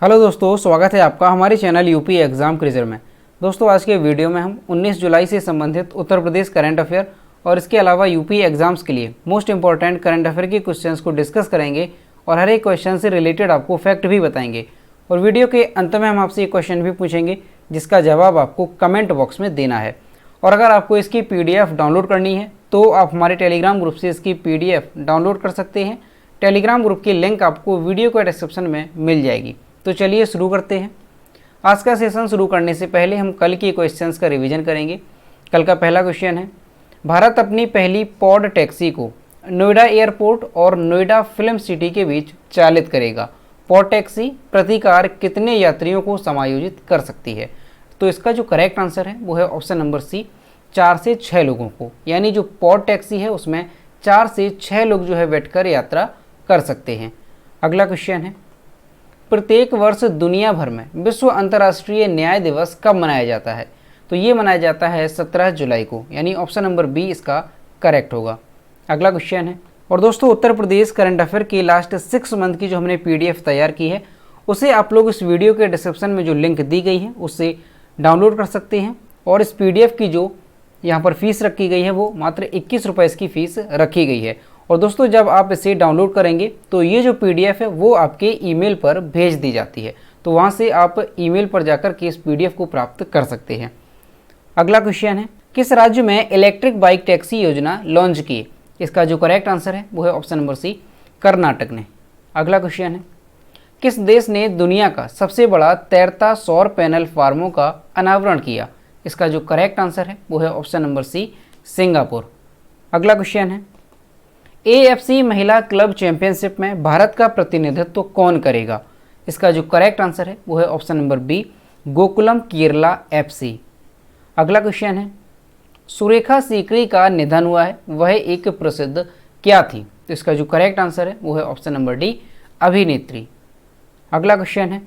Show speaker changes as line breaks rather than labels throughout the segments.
Hello दोस्तों, स्वागत है आपका हमारे चैनल यूपी एग्ज़ाम क्विज़र में। दोस्तों, आज के वीडियो में हम 19 जुलाई से संबंधित उत्तर प्रदेश करंट अफेयर और इसके अलावा यूपी एग्ज़ाम्स के लिए मोस्ट इंपॉर्टेंट करंट अफेयर के क्वेश्चंस को डिस्कस करेंगे और हर एक क्वेश्चन से रिलेटेड आपको फैक्ट भी बताएंगे। और वीडियो के अंत में हम आपसे एक क्वेश्चन भी पूछेंगे जिसका जवाब आपको कमेंट बॉक्स में देना है। और अगर आपको इसकी PDF डाउनलोड करनी है तो आप हमारे टेलीग्राम ग्रुप से इसकी PDF डाउनलोड कर सकते हैं। टेलीग्राम ग्रुप की लिंक आपको वीडियो के डिस्क्रिप्शन में मिल जाएगी। तो चलिए शुरू करते हैं। आज का सेशन शुरू करने से पहले हम कल के क्वेश्चंस का रिवीजन करेंगे। कल का पहला क्वेश्चन है, भारत अपनी पहली पॉड टैक्सी को नोएडा एयरपोर्ट और नोएडा फिल्म सिटी के बीच चालित करेगा। पॉड टैक्सी प्रति कार कितने यात्रियों को समायोजित कर सकती है? तो इसका जो करेक्ट आंसर है वो है ऑप्शन नंबर सी, 4 से 6 लोगों को। यानी जो पॉड टैक्सी है उसमें 4 से 6 लोग जो है बैठकर यात्रा कर सकते हैं। अगला क्वेश्चन है, प्रत्येक वर्ष दुनिया भर में विश्व अंतर्राष्ट्रीय न्याय दिवस कब मनाया जाता है? तो ये मनाया जाता है 17 जुलाई को। यानी ऑप्शन नंबर बी इसका करेक्ट होगा। अगला क्वेश्चन है, और दोस्तों उत्तर प्रदेश करंट अफेयर की लास्ट 6 मंथ की जो हमने PDF तैयार की है उसे आप लोग इस वीडियो के डिस्क्रिप्शन में जो लिंक दी गई है उससे डाउनलोड कर सकते हैं। और इस PDF की जो यहाँ पर फीस रखी गई है वो मात्र 21 रुपये इसकी फ़ीस रखी गई है। और दोस्तों जब आप इसे डाउनलोड करेंगे तो ये जो PDF है वो आपके ईमेल पर भेज दी जाती है। तो वहाँ से आप ईमेल पर जाकर के इस PDF को प्राप्त कर सकते हैं। अगला क्वेश्चन है, किस राज्य में इलेक्ट्रिक बाइक टैक्सी योजना लॉन्च की? इसका जो करेक्ट आंसर है वो है ऑप्शन नंबर सी, कर्नाटक ने। अगला क्वेश्चन है, किस देश ने दुनिया का सबसे बड़ा तैरता सौर पैनल फार्मों का अनावरण किया? इसका जो करेक्ट आंसर है वो है ऑप्शन नंबर सी, सिंगापुर। अगला क्वेश्चन है, AFC महिला क्लब चैंपियनशिप में भारत का प्रतिनिधित्व कौन करेगा? इसका जो करेक्ट आंसर है वो है option number B, Gokulam Kerala FC। अगला क्वेश्चन है, सुरेखा सीकरी का निधन हुआ है, वह एक प्रसिद्ध क्या थी? तो इसका जो करेक्ट आंसर है वो है ऑप्शन नंबर डी, अभिनेत्री। अगला क्वेश्चन है,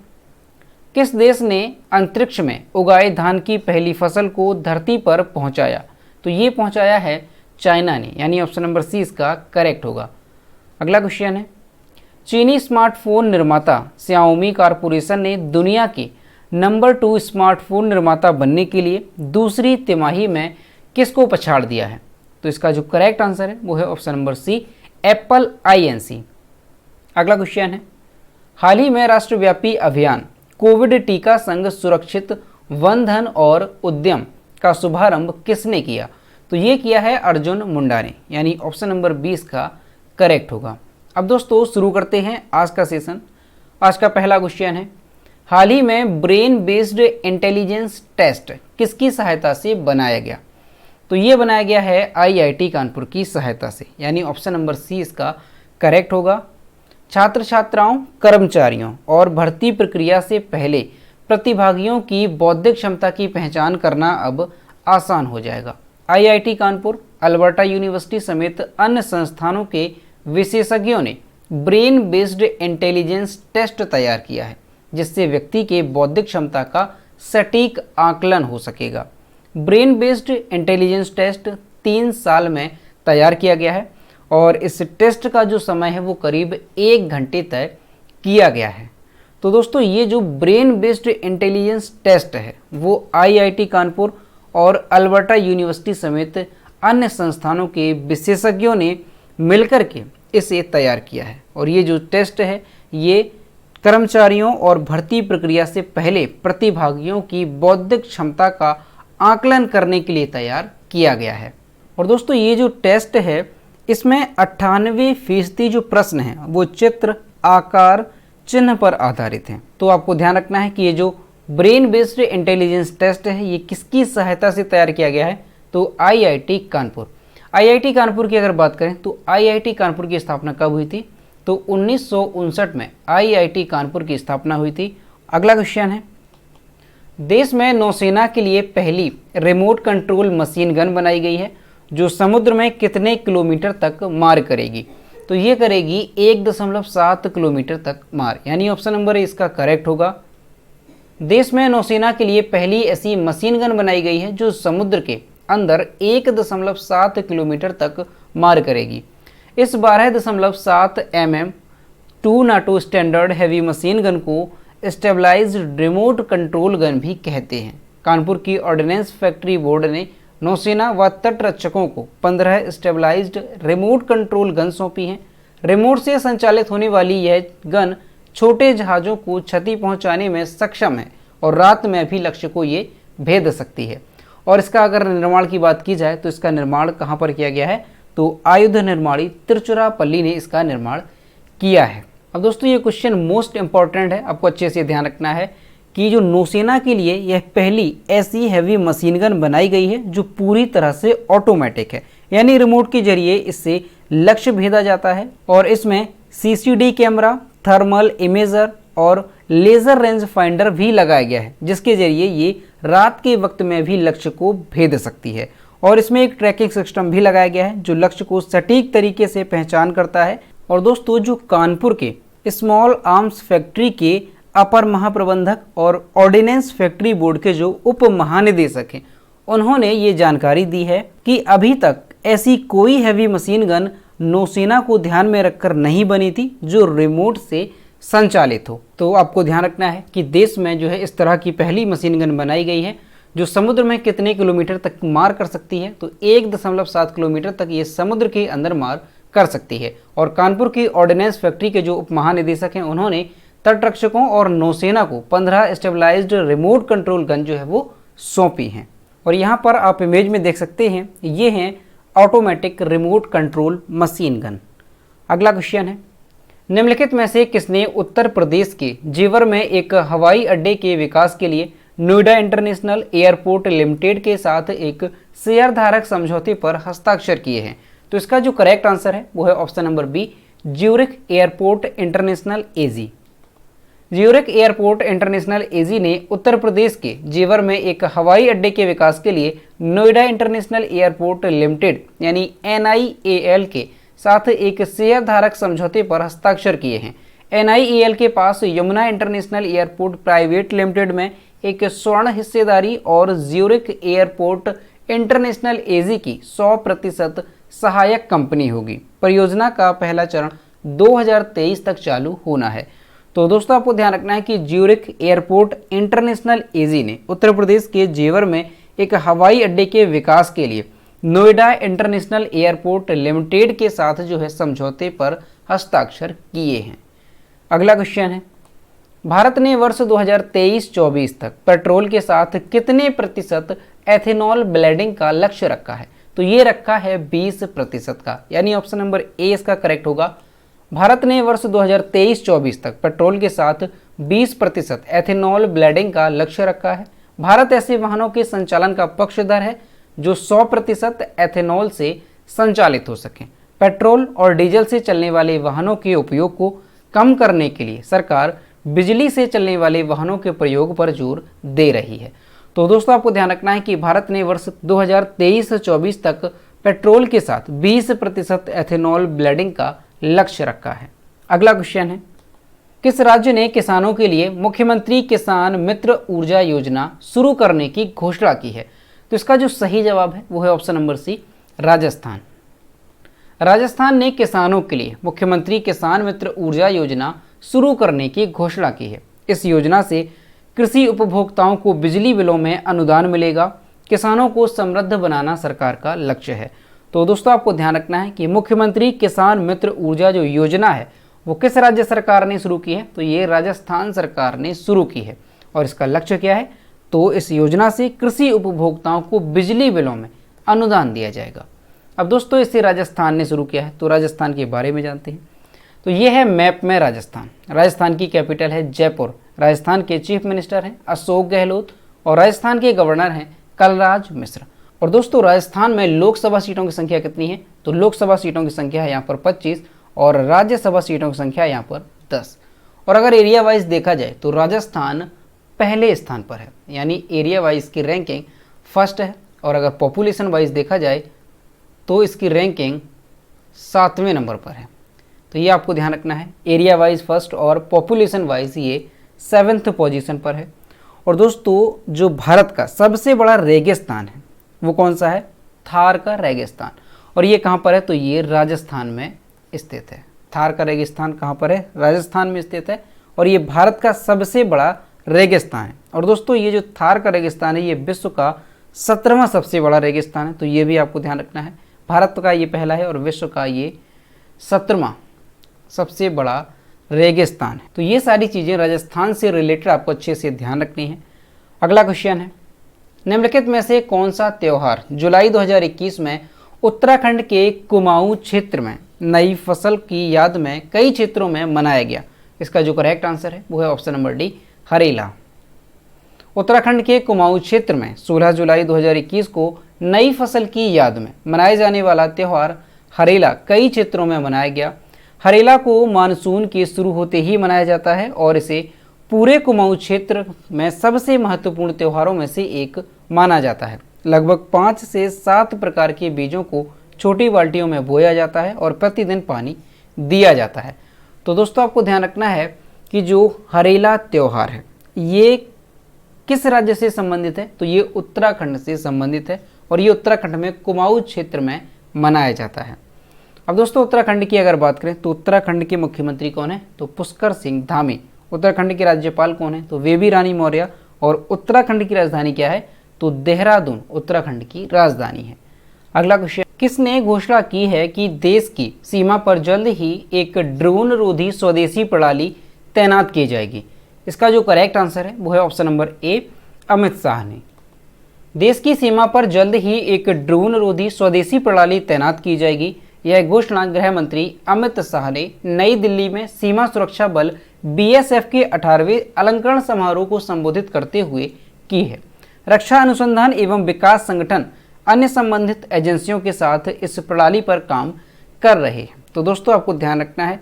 किस देश ने अंतरिक्ष में उगाए धान की पहली फसल को धरती पर पहुंचाया? तो ये पहुंचाया है चाइना ने। यानी ऑप्शन नंबर सी इसका करेक्ट होगा। अगला क्वेश्चन है, चीनी स्मार्टफोन निर्माता Xiaomi कॉरपोरेशन ने दुनिया के नंबर 2 स्मार्टफोन निर्माता बनने के लिए दूसरी तिमाही में किसको पछाड़ दिया है? तो इसका जो करेक्ट आंसर है वो है option number C, Apple Inc। अगला क्वेश्चन है, हाल ही में राष्ट्रव्यापी अभियान कोविड टीका संग सुरक्षित वन धन और उद्यम का शुभारंभ किसने किया? तो ये किया है अर्जुन मुंडा ने। यानी ऑप्शन नंबर 20 का करेक्ट होगा। अब दोस्तों शुरू करते हैं आज का सेशन। आज का पहला क्वेश्चन है, हाल ही में ब्रेन बेस्ड इंटेलिजेंस टेस्ट किसकी सहायता से बनाया गया? तो ये बनाया गया है IIT कानपुर की सहायता से। यानी ऑप्शन नंबर सी इसका करेक्ट होगा। छात्र छात्राओं, कर्मचारियों और भर्ती प्रक्रिया से पहले प्रतिभागियों की बौद्धिक क्षमता की पहचान करना अब आसान हो जाएगा। IIT कानपुर, अल्बर्टा यूनिवर्सिटी समेत अन्य संस्थानों के विशेषज्ञों ने ब्रेन बेस्ड इंटेलिजेंस टेस्ट तैयार किया है जिससे व्यक्ति के बौद्धिक क्षमता का सटीक आकलन हो सकेगा। ब्रेन बेस्ड इंटेलिजेंस टेस्ट 3 साल में तैयार किया गया है और इस टेस्ट का जो समय है वो करीब 1 घंटे तय किया गया है। तो दोस्तों ये जो ब्रेन बेस्ड इंटेलिजेंस टेस्ट है वो IIT कानपुर और अल्बर्टा यूनिवर्सिटी समेत अन्य संस्थानों के विशेषज्ञों ने मिलकर के इसे तैयार किया है। और ये जो टेस्ट है ये कर्मचारियों और भर्ती प्रक्रिया से पहले प्रतिभागियों की बौद्धिक क्षमता का आकलन करने के लिए तैयार किया गया है। और दोस्तों ये जो टेस्ट है इसमें 98% जो प्रश्न हैं वो चित्र, आकार, चिन्ह पर आधारित हैं। तो आपको ध्यान रखना है कि ये जो ब्रेन बेस्ड इंटेलिजेंस टेस्ट है ये किसकी सहायता से तैयार किया गया है? तो IIT कानपुर। IIT कानपुर की अगर बात करें तो IIT कानपुर की स्थापना कब हुई थी? तो 1959 में IIT कानपुर की स्थापना हुई थी। अगला क्वेश्चन है, देश में नौसेना के लिए पहली रिमोट कंट्रोल मशीन गन बनाई गई है जो समुद्र में कितने किलोमीटर तक मार करेगी? तो ये करेगी 1.7 किलोमीटर तक मार। यानी ऑप्शन नंबर ए इसका करेक्ट होगा। देश में नौसेना के लिए पहली ऐसी मशीन गन बनाई गई है जो समुद्र के अंदर 1.7 किलोमीटर तक मार करेगी। इस 12.7 mm 2 NATO standard heavy machine gun को स्टेबलाइज्ड रिमोट कंट्रोल गन भी कहते हैं। कानपुर की ऑर्डिनेंस फैक्ट्री बोर्ड ने नौसेना व तटरक्षकों को 15 स्टेबलाइज्ड रिमोट कंट्रोल गन सौंपी हैं। रिमोट से संचालित होने वाली यह गन छोटे जहाज़ों को क्षति पहुंचाने में सक्षम है और रात में भी लक्ष्य को ये भेद सकती है। और इसका अगर निर्माण की बात की जाए तो इसका निर्माण कहाँ पर किया गया है, तो आयुध निर्माणी तिरुचिरापल्ली ने इसका निर्माण किया है। अब दोस्तों ये क्वेश्चन मोस्ट इंपॉर्टेंट है, आपको अच्छे से ध्यान रखना है कि जो नौसेना के लिए यह पहली ऐसी हैवी मशीन गन बनाई गई है जो पूरी तरह से ऑटोमेटिक है, यानी रिमोट के जरिए इससे लक्ष्य भेदा जाता है। और इसमें CCD कैमरा, थर्मल इमेजर और लेज़र रेंज फाइंडर भी लगाया गया है, जिसके जरिए ये रात के वक्त में भी लक्ष्य को भेद सकती है। और इसमें एक ट्रैकिंग सिस्टम भी लगाया गया है जो लक्ष्य को सटीक तरीके से पहचान करता है। और दोस्तों जो कानपुर के स्मॉल आर्म्स फैक्ट्री के अपर महाप्रबंधक और ऑर्डिनेंस फैक्ट्री बोर्ड के जो उप महानिदेशक हैं, उन्होंने ये जानकारी दी है कि अभी तक ऐसी कोई हैवी मशीन गन नौसेना को ध्यान में रखकर नहीं बनी थी जो रिमोट से संचालित हो। तो आपको ध्यान रखना है कि देश में जो है इस तरह की पहली मशीन गन बनाई गई है जो समुद्र में कितने किलोमीटर तक मार कर सकती है, तो 1.7 किलोमीटर तक ये समुद्र के अंदर मार कर सकती है। और कानपुर की ऑर्डिनेंस फैक्ट्री के जो उप महानिदेशक हैं, उन्होंने तटरक्षकों और नौसेना को 15 स्टेबलाइज्ड रिमोट कंट्रोल गन जो है वो सौंपी हैं। और यहाँ पर आप इमेज में देख सकते हैं, ये हैं automatic remote control machine gun. अगला क्वेश्चन है, निम्नलिखित में से किसने उत्तर प्रदेश के जेवर में एक हवाई अड्डे के विकास के लिए नोएडा इंटरनेशनल एयरपोर्ट लिमिटेड के साथ एक शेयर धारक समझौते पर हस्ताक्षर किए हैं? तो इसका जो करेक्ट आंसर है वो है option number B, Zurich airport international AG। Zurich airport international AG ने उत्तर प्रदेश के जेवर में एक हवाई अड्डे के विकास के लिए नोएडा इंटरनेशनल एयरपोर्ट लिमिटेड यानी NIAL के साथ एक शेयर धारक समझौते पर हस्ताक्षर किए हैं। NIAL के पास Yamuna international airport private limited में एक स्वर्ण हिस्सेदारी और ज्यूरिख एयरपोर्ट इंटरनेशनल AG की 100% सहायक कंपनी होगी। परियोजना का पहला चरण 2023 तक चालू होना है। तो दोस्तों आपको ध्यान रखना है कि ज्यूरिख एयरपोर्ट इंटरनेशनल AG ने उत्तर प्रदेश के जेवर में एक हवाई अड्डे के विकास के लिए नोएडा इंटरनेशनल एयरपोर्ट लिमिटेड के साथ जो है समझौते पर हस्ताक्षर किए हैं। अगला क्वेश्चन है, भारत ने वर्ष 2023-24 तक पेट्रोल के साथ कितने प्रतिशत एथेनॉल ब्लेंडिंग का लक्ष्य रखा है? तो ये रखा है 20% का, यानी ऑप्शन नंबर ए इसका करेक्ट होगा। भारत ने वर्ष 2023-24 तक पेट्रोल के साथ 20% एथेनॉल ब्लेंडिंग का लक्ष्य रखा है। भारत ऐसे वाहनों के संचालन का पक्षधर है जो 100% एथेनॉल से संचालित हो सकें। पेट्रोल और डीजल से चलने वाले वाहनों के उपयोग को कम करने के लिए सरकार बिजली से चलने वाले वाहनों के प्रयोग पर जोर दे रही है। तो दोस्तों आपको ध्यान रखना है कि भारत ने वर्ष 2023-24 तक पेट्रोल के साथ 20% एथेनॉल ब्लेंडिंग का लक्ष्य रखा है। अगला क्वेश्चन है, किस राज्य ने किसानों के लिए मुख्यमंत्री किसान मित्र ऊर्जा योजना शुरू करने की घोषणा की है? तो इसका जो सही जवाब है वो है option number C, Rajasthan. Rajasthan ने किसानों के लिए मुख्यमंत्री किसान मित्र ऊर्जा योजना शुरू करने की घोषणा की है। इस योजना से कृषि उपभोक्ताओं को बिजली बिलों में अनुदान मिलेगा। किसानों को समृद्ध बनाना सरकार का लक्ष्य है। तो दोस्तों आपको ध्यान रखना है कि मुख्यमंत्री किसान मित्र ऊर्जा जो योजना है वो किस राज्य सरकार ने शुरू की है? तो ये राजस्थान सरकार ने शुरू की है। और इसका लक्ष्य क्या है? तो इस योजना से कृषि उपभोक्ताओं को बिजली बिलों में अनुदान दिया जाएगा। अब दोस्तों इसे राजस्थान ने शुरू किया है, तो राजस्थान के बारे में जानते हैं। तो ये है मैप में राजस्थान। राजस्थान की कैपिटल है जयपुर। राजस्थान के चीफ मिनिस्टर हैं अशोक गहलोत और राजस्थान के गवर्नर हैं कलराज मिश्र। और दोस्तों राजस्थान में लोकसभा सीटों की संख्या कितनी है? तो लोकसभा सीटों की संख्या है यहाँ पर 25 और राज्यसभा सीटों की संख्या यहाँ पर 10। और अगर एरिया वाइज देखा जाए तो राजस्थान पहले स्थान पर है, यानी एरिया वाइज की रैंकिंग फर्स्ट है। और अगर पॉपुलेशन वाइज देखा जाए तो इसकी रैंकिंग 7वें नंबर पर है। तो ये आपको ध्यान रखना है, एरिया वाइज फर्स्ट और पॉपुलेशन वाइज ये 7th पोजीशन पर है। और दोस्तों जो भारत का सबसे बड़ा रेगिस्तान है वो कौन सा है? थार का रेगिस्तान। और ये कहाँ पर है? तो ये राजस्थान में स्थित है। थार का रेगिस्तान कहाँ पर है? राजस्थान में स्थित है। और ये भारत का सबसे बड़ा रेगिस्तान है। और दोस्तों ये जो थार का रेगिस्तान है ये विश्व का 17वां सबसे बड़ा रेगिस्तान है, तो ये भी आपको ध्यान रखना है। भारत का ये पहला है और विश्व का ये 17वां सबसे बड़ा रेगिस्तान है। तो ये सारी चीज़ें राजस्थान से रिलेटेड आपको अच्छे से ध्यान रखनी है। अगला क्वेश्चन है, निम्नलिखित में से कौन सा त्यौहार जुलाई 2021 में उत्तराखंड के कुमाऊं क्षेत्र में नई फसल की याद में कई क्षेत्रों में मनाया गया? इसका जो करेक्ट आंसर है वो है option number D, Harela. Uttarakhand के कुमाऊं क्षेत्र में 16 जुलाई 2021 को नई फसल की याद में मनाए जाने वाला त्यौहार हरेला कई क्षेत्रों में मनाया गया। हरेला को मानसून के शुरू होते ही मनाया जाता है और इसे पूरे कुमाऊं क्षेत्र में सबसे महत्वपूर्ण त्योहारों में से एक माना जाता है। लगभग 5 से 7 प्रकार के बीजों को छोटी बाल्टियों में बोया जाता है और प्रतिदिन पानी दिया जाता है। तो दोस्तों आपको ध्यान रखना है कि जो हरेला त्यौहार है ये किस राज्य से संबंधित है? तो ये उत्तराखंड से संबंधित है और ये उत्तराखंड में कुमाऊं क्षेत्र में मनाया जाता है। अब दोस्तों उत्तराखंड की अगर बात करें तो उत्तराखंड के मुख्यमंत्री कौन है? तो पुष्कर सिंह धामी। उत्तराखंड के राज्यपाल कौन है? तो बेबी रानी मौर्य। और उत्तराखंड की राजधानी क्या है? तो देहरादून उत्तराखंड की राजधानी है। अगला क्वेश्चन, किसने घोषणा की है कि देश की सीमा पर जल्द ही एक ड्रोन रोधी स्वदेशी प्रणाली तैनात की जाएगी? इसका जो करेक्ट आंसर है वो है option number A, Amit Shah ने। देश की सीमा पर जल्द ही एक ड्रोन रोधी स्वदेशी प्रणाली तैनात की जाएगी। यह घोषणा गृह मंत्री अमित शाह ने नई दिल्ली में सीमा सुरक्षा बल बीएसएफ के 18वें अलंकरण समारोह को संबोधित करते हुए की है। रक्षा अनुसंधान एवं विकास संगठन अन्य संबंधित एजेंसियों के साथ इस प्रणाली पर काम कर रहे हैं। तो दोस्तों आपको ध्यान रखना है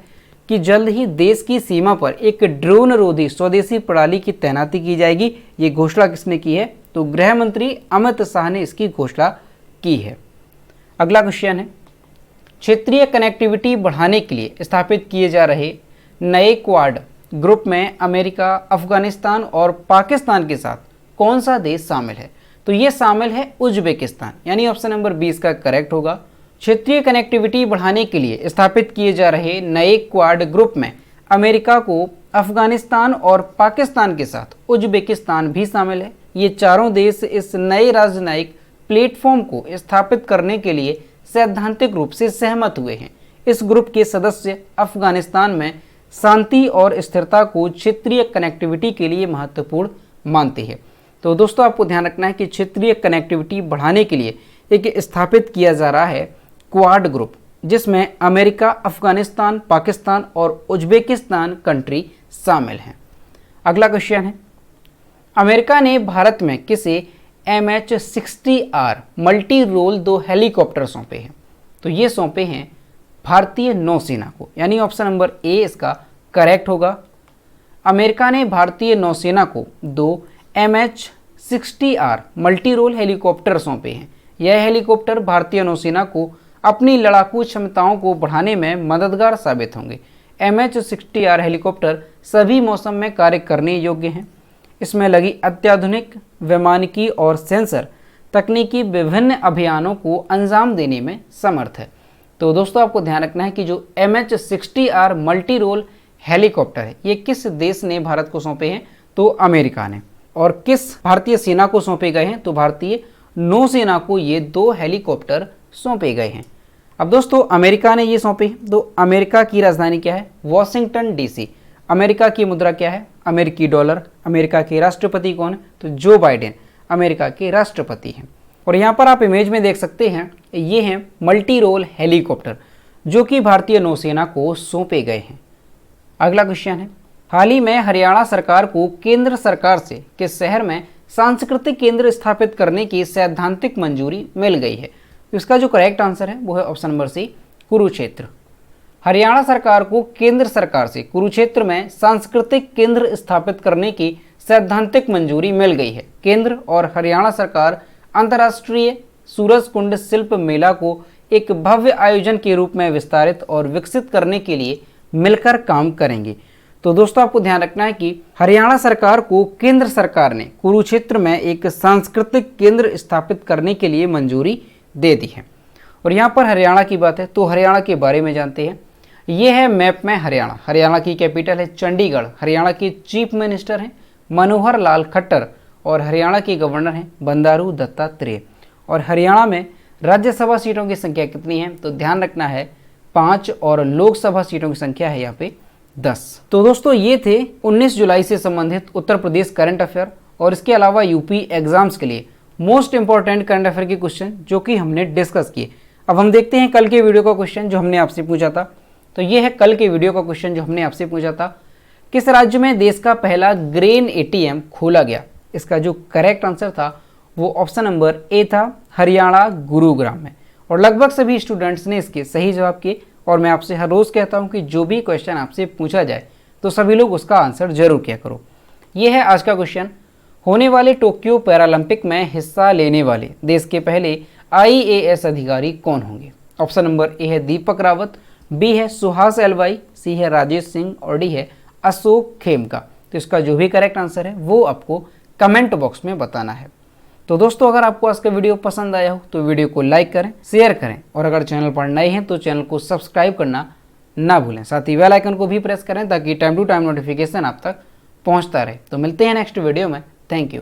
कि जल्द ही देश की सीमा पर एक ड्रोन रोधी स्वदेशी प्रणाली की तैनाती की जाएगी। ये घोषणा किसने की है? तो गृह मंत्री अमित शाह ने इसकी घोषणा की है। अगला क्वेश्चन है, क्षेत्रीय कनेक्टिविटी बढ़ाने के लिए स्थापित किए जा रहे नए क्वाड ग्रुप में अमेरिका, अफगानिस्तान और पाकिस्तान के साथ कौन सा देश शामिल है? तो ये शामिल है उज्बेकिस्तान, यानी ऑप्शन नंबर 20 का करेक्ट होगा। क्षेत्रीय कनेक्टिविटी बढ़ाने के लिए स्थापित किए जा रहे नए क्वाड ग्रुप में अमेरिका को, अफगानिस्तान और पाकिस्तान के साथ उज्बेकिस्तान भी शामिल है। ये चारों देश इस नए राजनयिक प्लेटफॉर्म को स्थापित करने के लिए सैद्धांतिक रूप से सहमत हुए हैं। इस ग्रुप के सदस्य अफगानिस्तान में शांति और स्थिरता को क्षेत्रीय कनेक्टिविटी के लिए महत्वपूर्ण मानते हैं। तो दोस्तों आपको ध्यान रखना है कि क्षेत्रीय कनेक्टिविटी बढ़ाने के लिए एक स्थापित किया जा रहा है क्वाड ग्रुप, जिसमें अमेरिका, अफगानिस्तान, पाकिस्तान और उज्बेकिस्तान कंट्री शामिल हैं। अगला क्वेश्चन है, अमेरिका ने भारत में किसे MH-60R मल्टी रोल 2 हेलीकॉप्टर सौंपे हैं? तो ये सौंपे हैं भारतीय नौसेना को, यानी ऑप्शन नंबर ए इसका करेक्ट होगा। अमेरिका ने भारतीय नौसेना को 2 MH-60R मल्टी रोल हेलीकॉप्टर सौंपे हैं। यह हेलीकॉप्टर भारतीय नौसेना को अपनी लड़ाकू क्षमताओं को बढ़ाने में मददगार साबित होंगे। MH-60R हेलीकॉप्टर सभी मौसम में कार्य करने योग्य हैं। इसमें लगी अत्याधुनिक वैमानिकी और सेंसर तकनीकी विभिन्न अभियानों को अंजाम देने में समर्थ है। तो दोस्तों आपको ध्यान रखना है कि जो MH-60R मल्टी रोल हेलीकॉप्टर है ये किस देश ने भारत को सौंपे हैं? तो अमेरिका ने। और किस भारतीय सेना को सौंपे गए हैं? तो भारतीय नौसेना को ये 2 हेलीकॉप्टर सौंपे गए हैं। अब दोस्तों अमेरिका ने ये सौंपे हैं, तो अमेरिका की राजधानी क्या है? Washington DC। अमेरिका की मुद्रा क्या है? अमेरिकी डॉलर। अमेरिका के राष्ट्रपति कौन है? तो जो बाइडेन अमेरिका के राष्ट्रपति हैं। और यहाँ पर आप इमेज में देख सकते हैं ये हैं मल्टी रोल हेलीकॉप्टर जो कि भारतीय नौसेना को सौंपे गए हैं। अगला क्वेश्चन है, हाल ही में हरियाणा सरकार को केंद्र सरकार से किस शहर में सांस्कृतिक केंद्र स्थापित करने की सैद्धांतिक मंजूरी मिल गई है? तो इसका जो करेक्ट आंसर है वो है option number C, Kurukshetra. Haryana सरकार को केंद्र सरकार से कुरुक्षेत्र में सांस्कृतिक केंद्र स्थापित करने की सैद्धांतिक मंजूरी मिल गई है। केंद्र और हरियाणा सरकार अंतर्राष्ट्रीय सूरजकुंड शिल्प मेला को एक भव्य आयोजन के रूप में विस्तारित और विकसित करने के लिए मिलकर काम करेंगे। तो दोस्तों आपको ध्यान रखना है कि हरियाणा सरकार को केंद्र सरकार ने कुरुक्षेत्र में एक सांस्कृतिक केंद्र स्थापित करने के लिए मंजूरी दे दी है। और यहाँ पर हरियाणा की बात है तो हरियाणा के बारे में जानते हैं। ये है मैप में हरियाणा। हरियाणा की कैपिटल है चंडीगढ़। हरियाणा के चीफ मिनिस्टर हैं मनोहर लाल खट्टर और हरियाणा के गवर्नर हैं बंडारू दत्तात्रेय। और हरियाणा में राज्यसभा सीटों की संख्या कितनी है, तो ध्यान रखना है 5 और लोकसभा सीटों की संख्या है यहाँ पे 10। तो दोस्तों ये थे 19 जुलाई से संबंधित उत्तर प्रदेश करंट अफेयर और इसके अलावा यूपी एग्जाम्स के लिए मोस्ट इंपॉर्टेंट करंट अफेयर के क्वेश्चन जो कि हमने डिस्कस किए। अब हम देखते हैं कल के वीडियो का क्वेश्चन जो हमने आपसे पूछा था। तो ये है कल के वीडियो का क्वेश्चन जो हमने आपसे पूछा था, किस राज्य में देश का पहला ग्रेन एटीएम खोला गया। इसका जो करेक्ट आंसर था वो ऑप्शन नंबर ए था, हरियाणा गुरुग्राम में। और लगभग सभी स्टूडेंट्स ने इसके सही जवाब किए। और मैं आपसे हर रोज़ कहता हूँ कि जो भी क्वेश्चन आपसे पूछा जाए तो सभी लोग उसका आंसर जरूर किया करो। ये है आज का क्वेश्चन, होने वाले टोक्यो पैरालंपिक में हिस्सा लेने वाले देश के पहले IAS अधिकारी कौन होंगे। ऑप्शन नंबर ए है दीपक रावत, बी है सुहास एलवाई, सी है राजेश सिंह और डी है अशोक खेमका। तो इसका जो भी करेक्ट आंसर है वो आपको कमेंट बॉक्स में बताना है। तो दोस्तों अगर आपको आज का वीडियो पसंद आया हो तो वीडियो को लाइक करें, शेयर करें और अगर चैनल पर नए हैं तो चैनल को सब्सक्राइब करना ना भूलें। साथ ही बेल आइकन को भी प्रेस करें ताकि टाइम टू टाइम नोटिफिकेशन आप तक पहुंचता रहे। तो मिलते हैं नेक्स्ट वीडियो में। Thank you.